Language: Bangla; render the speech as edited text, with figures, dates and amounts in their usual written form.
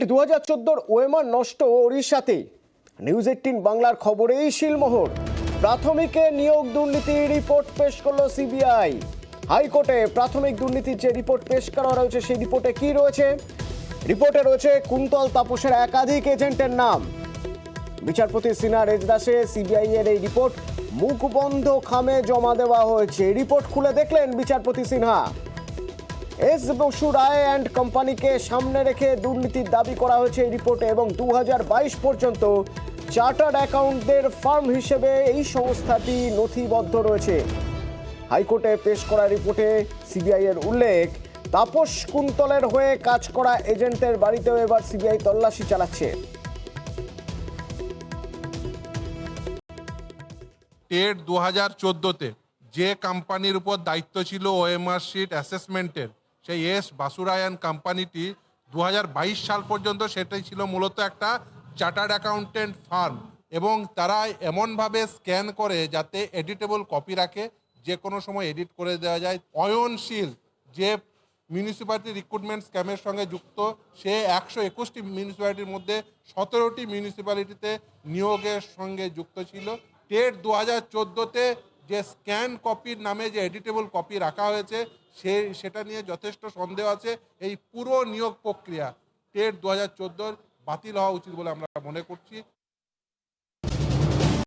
টেট 2014 ওএমআর নষ্ট ওড়িশাতে। নিউজ 18 বাংলার খবরেই শিলমোহর। প্রাথমিকে নিয়োগ দুর্নীতির রিপোর্ট পেশ করলো সিবিআই। হাইকোর্টে প্রাথমিক দুর্নীতির যে রিপোর্ট পেশ করা রয়েছে সেই রিপোর্টে কি রয়েছে? রিপোর্টে রয়েছে কুন্তল তাপসের একাধিক এজেন্টের নাম। বিচারপতি সিনহার এজলাসে সিবিআই এর এই রিপোর্ট মুখবন্ধ খামে জমা দেওয়া হয়েছে। রিপোর্ট খুলে দেখলেন বিচারপতি সিনহা। এস বসু রায় অ্যান্ড কোম্পানিকে সামনে রেখে দুর্নীতির দাবি করা হয়েছে এই রিপোর্টে, এবং 2022 পর্যন্ত চার্টার্ড অ্যাকাউন্টদের ফার্ম হিসেবে এই সংস্থাটি নথিবদ্ধ রয়েছে। হাইকোর্টে পেশ করা রিপোর্টে সিবিআই এর উল্লেখ, তাপস কুন্তলের হয়ে কাজ করা এজেন্টের বাড়িতেও এবার সিবিআই তল্লাশি চালাচ্ছে। টেট 2014-তে যে কোম্পানির উপর দায়িত্ব ছিল ওএমআর শিট অ্যাসেসমেন্টের, সেই এস বাসুরায়ন কোম্পানিটি 2022 সাল পর্যন্ত সেটাই ছিল মূলত একটা চার্টার্ড অ্যাকাউন্টেন্ট ফার্ম, এবং তারা এমনভাবে স্ক্যান করে যাতে এডিটেবল কপি রাখে, যে কোনো সময় এডিট করে দেওয়া যায়। অয়নশীল যে মিউনিসিপ্যালিটি রিক্রুটমেন্ট স্ক্যামের সঙ্গে যুক্ত, সে 121টি মিউনিসিপ্যালিটির মধ্যে 17টি মিউনিসিপ্যালিটিতে নিয়োগের সঙ্গে যুক্ত ছিল। টেট 2014-তে যে স্ক্যান কপির নামে যে এডিটেবল কপি রাখা হয়েছে সেটা নিয়ে যথেষ্ট সন্দেহ আছে। এই পুরো নিয়োগ প্রক্রিয়া টেট 2014 বাতিল হওয়া উচিত বলে আমরা মনে করছি।